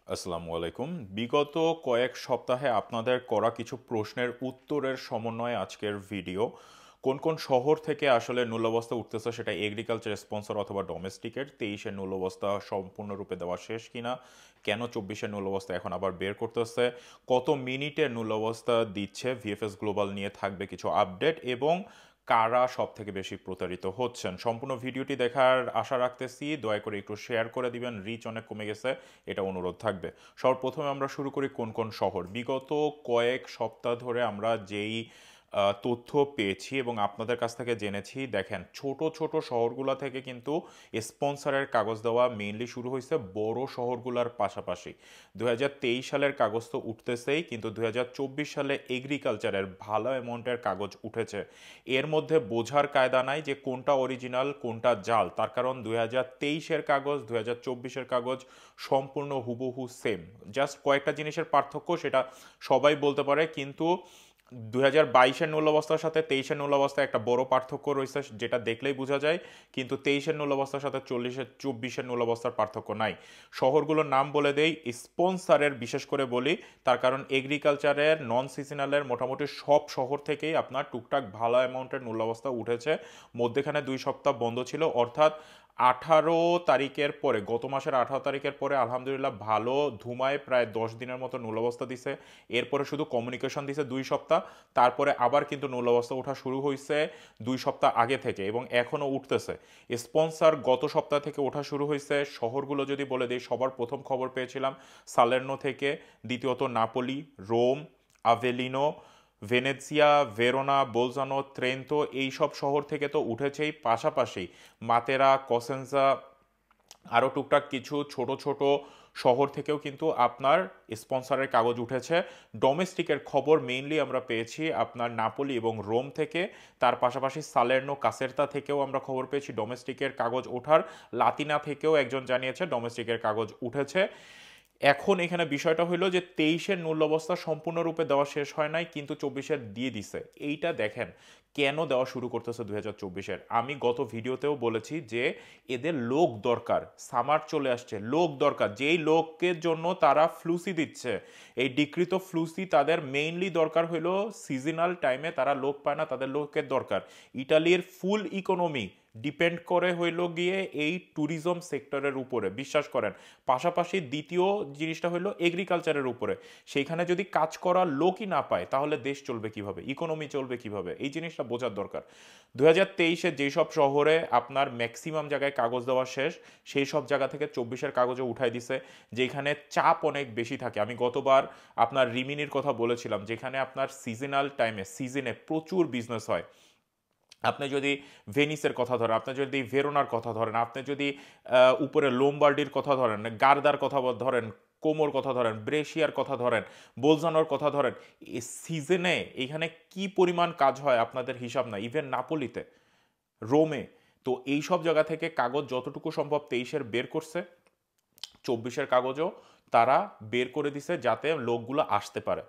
আসসালামু আলাইকুম। বিগত কয়েক সপ্তাহে আপনাদের করা কিছু প্রশ্নের উত্তরের সমন্বয়ে আজকের ভিডিও। কোন কোন শহর থেকে আসলে নূল্যবস্তা উঠতেছে, সেটা এগ্রিকালচার স্পন্সর অথবা ডোমেস্টিকের 23-এর নূল্যবস্তা সম্পূর্ণরূপে দেওয়া শেষ কিনা, কেন 24-এর নূল্যবস্তা এখন আবার বের করতেছে, কত মিনিটের নূল্যবস্তা দিচ্ছে, ভিএফএস গ্লোবাল নিয়ে থাকবে কিছু আপডেট, এবং কারা সব থেকে বেশি প্রতারিত হচ্ছেন। সম্পূর্ণ ভিডিওটি দেখার আশা রাখতেছি, দয়া করে একটু শেয়ার করে দিবেন, রিচ অনেক কমে গেছে, এটা অনুরোধ থাকবে। সর্বপ্রথমে আমরা শুরু করি কোন কোন শহর। বিগত কয়েক সপ্তাহ ধরে আমরা যেই তথ্য পেয়েছি এবং আপনাদের কাছ থেকে জেনেছি, দেখেন ছোট ছোট শহরগুলো থেকে কিন্তু স্পন্সরের কাগজ দেওয়া মেইনলি শুরু হয়েছে বড় শহরগুলোর পাশাপাশি। 2023 সালের কাগজ তো উঠতেছেই, কিন্তু 2024 সালে এগ্রিকালচারের ভালো অ্যামাউন্টের কাগজ উঠেছে। এর মধ্যে বোঝার কায়দা নাই যে কোনটা অরিজিনাল কোনটা জাল, তার কারণ 2023-এর কাগজ 2024-এর কাগজ সম্পূর্ণ হুবহু সেম। জাস্ট কয়েকটা জিনিসের পার্থক্য, সেটা সবাই বলতে পারে, কিন্তু 2022-এর নূল্যবস্থার সাথে 23-এর নূল্যবস্থায় একটা বড় পার্থক্য রয়েছে, যেটা দেখলেই বোঝা যায়। কিন্তু 23-এর নূল্যবস্থার সাথে 24-এর নূল্যবস্থার পার্থক্য নাই। শহরগুলোর নাম বলে দেই, স্পন্সারের বিশেষ করে বলি, তার কারণ এগ্রিকালচারের নন সিজনালের মোটামুটি সব শহর থেকেই আপনার টুকটাক ভালো অ্যামাউন্টের নূল্যবস্থা উঠেছে। মধ্যেখানে 2 সপ্তাহ বন্ধ ছিল, অর্থাৎ 18 তারিখের পরে, গত মাসের 18 তারিখের পরে আলহামদুলিল্লাহ ভালো ধুমায় প্রায় 10 দিনের মতো নূল্যবস্থা দিছে। এরপরে শুধু কমিউনিকেশন দিছে 2 সপ্তাহ, তারপরে আবার কিন্তু নূল্যবস্থা ওঠা শুরু হয়েছে 2 সপ্তাহ আগে থেকে এবং এখনও উঠতেছে। স্পন্সর গত সপ্তাহ থেকে ওঠা শুরু হয়েছে। শহরগুলো যদি বলে দিই, সবার প্রথম খবর পেয়েছিলাম সালের্নো থেকে, দ্বিতীয়ত নাপোলি, রোম, আভেলিনো, ভেনেৎসিয়া, ভেরোনা, বোলজানো, ত্রেন্তো, এই সব শহর থেকে তো উঠেছেই, পাশাপাশি মাতেরা, কসেনজা, আরও টুকটাক কিছু ছোট ছোট শহর থেকেও কিন্তু আপনার স্পন্সরের কাগজ উঠেছে। ডোমেস্টিকের খবর মেইনলি আমরা পেয়েছি আপনার নাপোলি এবং রোম থেকে, তার পাশাপাশি সালের্নো, কাসেরতা থেকেও আমরা খবর পেয়েছি ডোমেস্টিকের কাগজ ওঠার। লাতিনা থেকেও একজন জানিয়েছে ডোমেস্টিকের কাগজ উঠেছে। এখন এখানে বিষয়টা হইলো যে 23-এর নূল্যবস্থা সম্পূর্ণরূপে দেওয়া শেষ হয় নাই, কিন্তু 24-এর দিয়ে দিছে। এইটা দেখেন কেন দেওয়া শুরু করতেছে 2024-এর। আমি গত ভিডিওতেও বলেছি যে এদের লোক দরকার, সামার চলে আসছে, লোক দরকার, যেই লোকের জন্য তারা ফ্লুসি দিচ্ছে। এই ডিক্রিত ফ্লুসি তাদের মেইনলি দরকার হইলো সিজনাল টাইমে, তারা লোক পায় না, তাদের লোকের দরকার। ইটালির ফুল ইকোনমি ডিপেন্ড করে হইল গিয়ে এই ট্যুরিজম সেক্টরের উপরে, বিশ্বাস করেন। পাশাপাশি দ্বিতীয় জিনিসটা হলো এগ্রিকালচারের উপরে। সেইখানে যদি কাজ করার লোকই না পায়, তাহলে দেশ চলবে কিভাবে, ইকোনমি চলবে কিভাবে, এই জিনিসটা বোঝার দরকার। 2023-এ যেসব শহরে আপনার ম্যাক্সিমাম জায়গায় কাগজ দেওয়া শেষ, সেই সব জায়গা থেকে 24-এর কাগজে উঠাই দিছে। যেখানে চাপ অনেক বেশি থাকে, আমি গতবার আপনার রিমিনির কথা বলেছিলাম, যেখানে আপনার সিজনাল টাইমে সিজনে প্রচুর বিজনেস হয়। আপনি যদি ভেনিসের কথা ধরেন, আপনি যদি ভেরোনার কথা ধরেন, আপনি যদি উপরে লোমবার্ডির কথা ধরেন, গার্দার কথা ধরেন, কোমোর কথা ধরেন, ব্রেশিয়ার কথা ধরেন, বোলজানোর কথা ধরেন, এই সিজনে এখানে কি পরিমাণ কাজ হয় আপনাদের হিসাব নাই। ইভেন নাপোলিতে, রোমে। তো এই সব জায়গা থেকে কাগজ যতটুকু সম্ভব 23-এর বের করছে, 24-এর কাগজও তারা বের করে দিছে, যাতে লোকগুলো আসতে পারে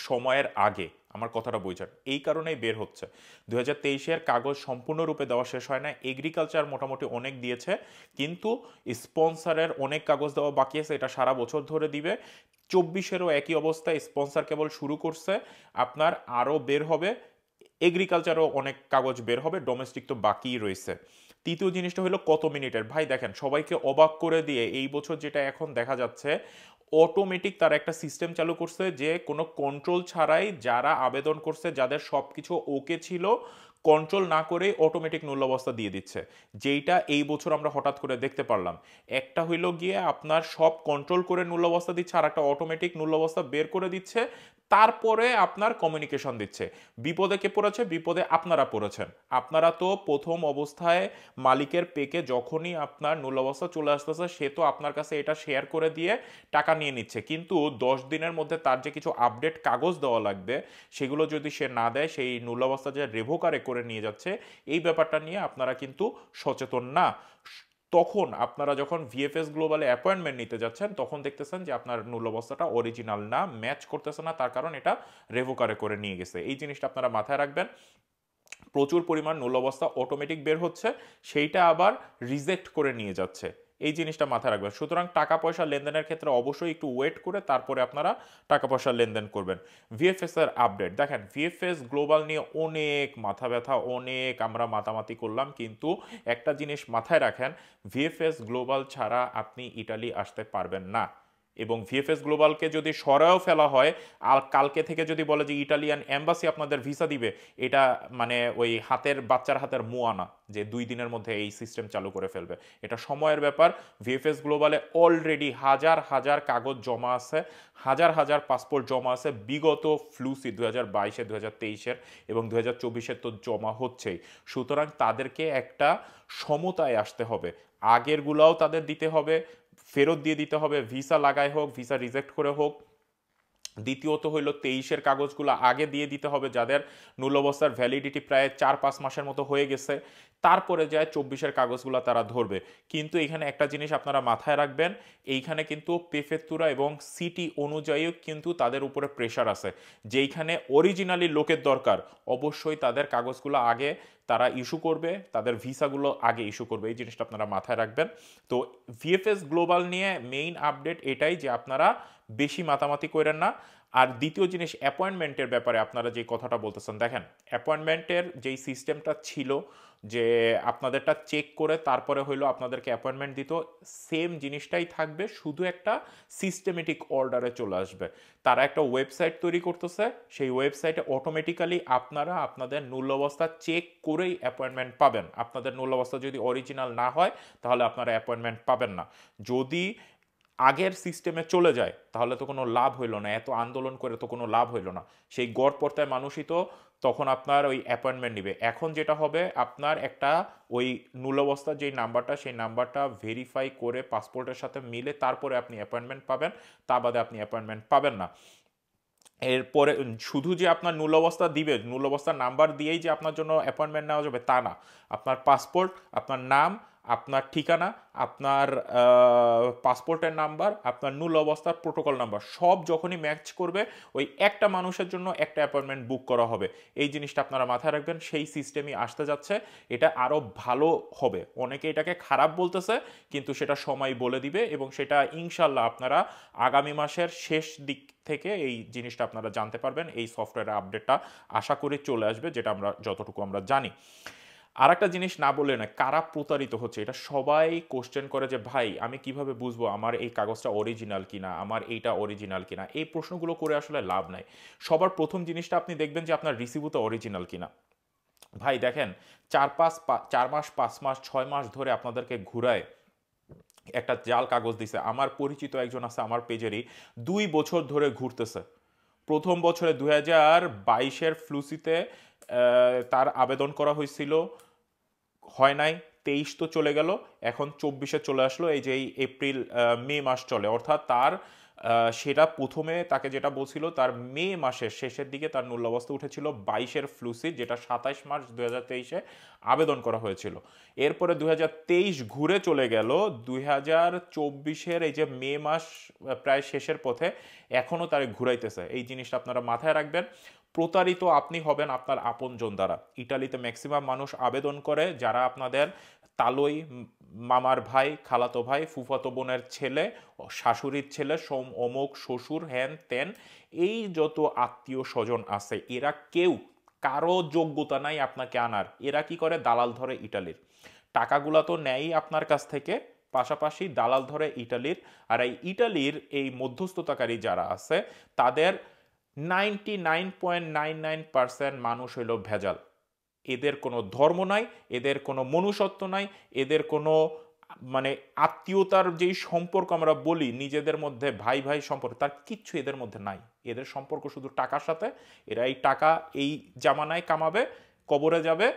সময়ের আগে। আমার কথাটা বুঝার এই কারণেই বের হচ্ছে। 2023-এর কাগজ সম্পূর্ণরূপে দেওয়া শেষ হয় না। এগ্রিকালচার মোটামুটি অনেক দিয়েছে, কিন্তু স্পন্সরের অনেক কাগজ দেওয়া বাকি আছে, এটা সারা বছর ধরে দিবে। 24-এরও একই অবস্থা, স্পন্সর কেবল শুরু করছে, আপনার আরও বের হবে। এগ্রিকালচারও অনেক কাগজ বের হবে, ডোমেস্টিক তো বাকিই রয়েছে। তৃতীয় জিনিসটা হলো কত মিনিটের। ভাই দেখেন, সবাইকে অবাক করে দিয়ে এই বছর যেটা এখন দেখা যাচ্ছে, অটোমেটিক তার একটা সিস্টেম চালু করছে, যে কোনো কন্ট্রোল ছাড়াই যারা আবেদন করছে, যাদের সব কিছু ওকে ছিল, কন্ট্রোল না করে অটোমেটিক নূল্যবস্থা দিয়ে দিচ্ছে। যেইটা এই বছর আমরা হঠাৎ করে দেখতে পারলাম। একটা হইল গিয়ে আপনার সব কন্ট্রোল করে নূল্যবস্থা দিচ্ছে, আর একটা অটোমেটিক নূল্যবস্থা বের করে দিচ্ছে, তারপরে আপনার কমিউনিকেশন দিচ্ছে। বিপদে কে পড়েছে? বিপদে আপনারা পড়েছেন। আপনারা তো প্রথম অবস্থায় মালিকের পেকে যখনই আপনার নূল্যবস্থা চলে আসতেছে, সে তো আপনার কাছে এটা শেয়ার করে দিয়ে টাকা নিয়ে নিচ্ছে, কিন্তু 10 দিনের মধ্যে তার যে কিছু আপডেট কাগজ দেওয়া লাগবে, সেগুলো যদি সে না দেয়, সেই নূল্যবস্থা যে রেভোকারে করে নিয়ে যাচ্ছে, এই ব্যাপারটা নিয়ে আপনারা কিন্তু সচেতন না। তখন আপনারা যখন ভিএফএস গ্লোবালে অ্যাপয়েন্টমেন্ট নিতে যাচ্ছেন, তখন দেখতেছেন যে আপনার নূল্যবস্থাটা অরিজিনাল না, ম্যাচ করতেছে না, তার কারণ এটা রেভোকারে করে নিয়ে গেছে। এই জিনিসটা আপনারা মাথায় রাখবেন। প্রচুর পরিমাণ নূল্যবস্থা অটোমেটিক বের হচ্ছে, সেইটা আবার রিজেক্ট করে নিয়ে যাচ্ছে। এই জিনিসটা মাথায় রাখবেন। সুতরাং টাকা পয়সা লেনদেনের ক্ষেত্রে অবশ্যই একটু ওয়েট করে তারপরে আপনারা টাকা পয়সা লেনদেন করবেন। ভিএফএস এর আপডেট দেখেন, ভিএফএস গ্লোবাল নিয়ে অনেক মাথা ব্যথা, অনেক আমরা মাতামাতি করলাম, কিন্তু একটা জিনিস মাথায় রাখেন, ভিএফএস গ্লোবাল ছাড়া আপনি ইটালি আসতে পারবেন না। এবং ভিএফএস গ্লোবালকে যদি সরাও ফেলা হয়, আর কালকে থেকে যদি বলে যে ইটালিয়ান এম্বাসি আপনাদের ভিসা দিবে, এটা মানে ওই বাচ্চার হাতের মুয়ানা, যে 2 দিনের মধ্যে এই সিস্টেম চালু করে ফেলবে। এটা সময়ের ব্যাপার। ভিএফএস গ্লোবালে অলরেডি হাজার হাজার কাগজ জমা আছে, হাজার হাজার পাসপোর্ট জমা আছে বিগত ফ্লুসি 2022-এর, 2023-এর এবং 2024-এর তো জমা হচ্ছেই। সুতরাং তাদেরকে একটা সমতায় আসতে হবে, আগেরগুলাও তাদের দিতে হবে, ফেরত দিয়ে দিতে হবে, ভিসা লাগায় হোক, ভিসা রিজেক্ট করে হোক। দ্বিতীয়ত হইল 23-এর কাগজগুলো আগে দিয়ে দিতে হবে, যাদের মূল অবস্থার ভ্যালিডিটি প্রায় 4-5 মাসের মতো হয়ে গেছে, তারপরে যায় 24-এর কাগজগুলো তারা ধরবে। কিন্তু এখানে একটা জিনিস আপনারা মাথায় রাখবেন, এইখানে কিন্তু প্রেফেক্তুরা এবং সিটি অনুযায়ীও কিন্তু তাদের উপরে প্রেশার আছে। যেইখানে অরিজিনালি লোকের দরকার, অবশ্যই তাদের কাগজগুলো আগে তারা ইস্যু করবে, তাদের ভিসাগুলো আগে ইস্যু করবে। এই জিনিসটা আপনারা মাথায় রাখবেন। তো ভিএফএস গ্লোবাল নিয়ে মেইন আপডেট এটাই, যে আপনারা বেশি মাতামাতি করেন না। আর দ্বিতীয় জিনিস, অ্যাপয়েন্টমেন্টের ব্যাপারে আপনারা যে কথাটা বলতেছেন, দেখেন অ্যাপয়েন্টমেন্টের যেই সিস্টেমটা ছিল যে আপনাদেরটা চেক করে তারপরে হইলো আপনাদেরকে অ্যাপয়েন্টমেন্ট দিত, সেম জিনিসটাই থাকবে, শুধু একটা সিস্টেমেটিক অর্ডারে চলে আসবে। তারা একটা ওয়েবসাইট তৈরি করতেছে, সেই ওয়েবসাইটে অটোমেটিক্যালি আপনারা আপনাদের মূল অবস্থা চেক করেই অ্যাপয়েন্টমেন্ট পাবেন। আপনাদের মূল অবস্থা যদি অরিজিনাল না হয় তাহলে আপনারা অ্যাপয়েন্টমেন্ট পাবেন না। যদি আগের সিস্টেমে চলে যায় তাহলে তো কোনো লাভ হইল না, এত আন্দোলন করে তো কোনো লাভ হইল না। সেই গড় পর্তায় মানুষই তো তখন আপনার ওই অ্যাপয়েন্টমেন্ট নিবে। এখন যেটা হবে, আপনার একটা ওই মূল অবস্থার যেই নাম্বারটা, সেই নাম্বারটা ভেরিফাই করে পাসপোর্টের সাথে মিলে তারপরে আপনি অ্যাপয়েন্টমেন্ট পাবেন, তা বাদে আপনি অ্যাপয়েন্টমেন্ট পাবেন না। এরপরে শুধু যে আপনার মূল অবস্থা দিবে, মূল অবস্থার নাম্বার দিয়েই যে আপনার জন্য অ্যাপয়েন্টমেন্ট নেওয়া যাবে তা না। আপনার পাসপোর্ট, আপনার নাম, আপনার ঠিকানা, আপনার পাসপোর্টের নাম্বার, আপনার মূল অবস্থার প্রোটোকল নাম্বার সব যখনই ম্যাচ করবে, ওই একটা মানুষের জন্য একটা অ্যাপয়েন্টমেন্ট বুক করা হবে। এই জিনিসটা আপনারা মাথায় রাখবেন, সেই সিস্টেমই আসতে যাচ্ছে। এটা আরও ভালো হবে। অনেকে এটাকে খারাপ বলতেছে, কিন্তু সেটা সময় বলে দিবে, এবং সেটা ইনশাল্লাহ আপনারা আগামী মাসের শেষ দিক থেকে এই জিনিসটা আপনারা জানতে পারবেন। এই সফটওয়্যারের আপডেটটা আশা করি চলে আসবে, যেটা আমরা যতটুকু আমরা জানি। আর একটা জিনিস না বললে না, কারা প্রতারিত হচ্ছে এটা সবাই কোশ্চেন করে, যে ভাই আমি কিভাবে বুঝবো আমার এই কাগজটা অরিজিনাল কিনা, আমার এইটা অরিজিনাল কিনা। এই প্রশ্নগুলো করে আসলে লাভ নাই। সবার প্রথম জিনিসটা আপনি দেখবেন যে আপনার রিসিভও অরিজিনাল কিনা। ভাই দেখেন, 4 মাস 5 মাস 6 মাস ধরে আপনাদেরকে ঘুরায় একটা জাল কাগজ দিছে। আমার পরিচিত একজন আছে আমার পেজেরই, 2 বছর ধরে ঘুরতেছে। প্রথম বছরে 2022-এর ফ্লুসিতে তার আবেদন করা হয়েছিল, হয় নাই। 23 তো চলে গেল, এখন 24-এ চলে আসলো। এই যে এই এপ্রিল মে মাস চলে, অর্থাৎ তার সেটা প্রথমে তাকে যেটা বলছিল, তার মে মাসের শেষের দিকে তার মূল অবস্থা উঠেছিল 22-এর ফ্লুসি, যেটা 27 মার্চ 2023-এ আবেদন করা হয়েছিল। এরপরে 2023 ঘুরে চলে গেল 2024-এর এই যে মে মাস প্রায় শেষের পথে, এখনও তারে ঘুরাইতেছে। এই জিনিসটা আপনারা মাথায় রাখবেন। প্রতারিত আপনি হবেন আপনার আপনজন দ্বারা। ইটালিতে ম্যাক্সিমাম মানুষ আবেদন করে যারা আপনাদের তালই, মামার ভাই, খালাতো ভাই, ফুফাতো বোনের ছেলে, শাশুড়ির ছেলে, অমুক শ্বশুর, হ্যান ত্যান, এই যত আত্মীয় স্বজন আছে, এরা কেউ কারো যোগ্যতা নাই আপনাকে আনার। এরা কি করে, দালাল ধরে ইটালির। টাকাগুলা তো নেয়ই আপনার কাছ থেকে, পাশাপাশি দালাল ধরে ইটালির। আর এই ইটালির এই মধ্যস্থতাকারী যারা আছে, তাদের 99.99% মানুষ হইল ভেজাল। এদের কোনো ধর্ম নাই, এদের কোনো মনুষ্যত্ব নাই, এদের কোনো মানে আত্মীয়তার যেই সম্পর্ক আমরা বলি নিজেদের মধ্যে, ভাই ভাই সম্পর্ক, তার কিচ্ছু এদের মধ্যে নাই। এদের সম্পর্ক শুধু টাকার সাথে। এরা এই টাকা এই জামানায় কামাবে, কবরে যাবে,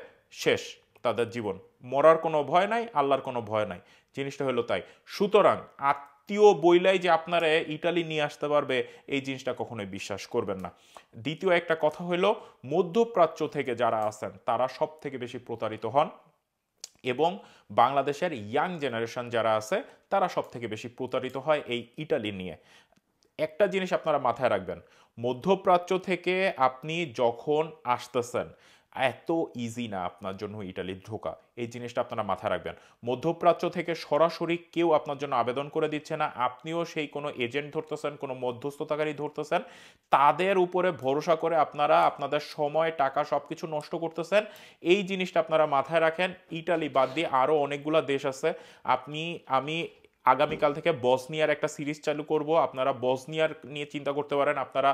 শেষ তাদের জীবন। মরার কোনো ভয় নাই, আল্লাহর কোনো ভয় নাই। জিনিসটা হলো তাই। সুতরাং আত্মীয় বইলাই যে আপনারা ইটালি নিয়ে আসতে পারবে, এই জিনিসটা কখনোই বিশ্বাস করবেন না। দ্বিতীয় একটা কথা হলো, মধ্যপ্রাচ্য থেকে যারা আছেন তারা সব থেকে বেশি প্রতারিত হন, এবং বাংলাদেশের ইয়াং জেনারেশন যারা আছে তারা সব থেকে বেশি প্রতারিত হয় এই ইটালি নিয়ে। একটা জিনিস আপনারা মাথায় রাখবেন, মধ্যপ্রাচ্য থেকে আপনি যখন আসতেছেন, এত ইজি না আপনার জন্য ইটালি ঢোকা। এই জিনিসটা আপনারা মাথায় রাখবেন। মধ্যপ্রাচ্য থেকে সরাসরি কেউ আপনার জন্য আবেদন করে দিচ্ছে না। আপনিও সেই কোনো এজেন্ট ধরতেছেন, কোনো মধ্যস্থতাকারী ধরতেছেন। তাদের উপরে ভরসা করে আপনারা আপনাদের সময়, টাকা সবকিছু নষ্ট করতেছেন। এই জিনিসটা আপনারা মাথায় রাখেন। ইটালি বাদ দিয়ে আরও অনেকগুলা দেশ আছে। আমি আগামীকাল থেকে বসনিয়ার একটা সিরিজ চালু করব। আপনারা বসনিয়ার নিয়ে চিন্তা করতে পারেন, আপনারা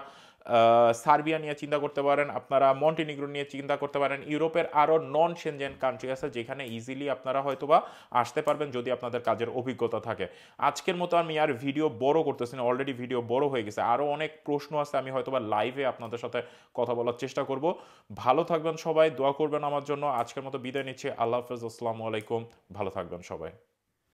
সার্বিয়া নিয়ে চিন্তা করতে পারেন, আপনারা মন্টিনিগ্রো নিয়ে চিন্তা করতে পারেন। ইউরোপের আরও নন সেনজেন কান্ট্রি আছে যেখানে ইজিলি আপনারা হয়তোবা আসতে পারবেন যদি আপনাদের কাজের অভিজ্ঞতা থাকে। আজকের মতো আমি আর ভিডিও বড় করতেছি না, অলরেডি ভিডিও বড় হয়ে গেছে। আরও অনেক প্রশ্ন আছে, আমি হয়তোবা লাইভে আপনাদের সাথে কথা বলার চেষ্টা করব। ভালো থাকবেন সবাই, দোয়া করবেন আমার জন্য। আজকের মতো বিদায় নিচ্ছি। আল্লাহ হাফেজ, আসসালামু আলাইকুম। ভালো থাকবেন সবাই।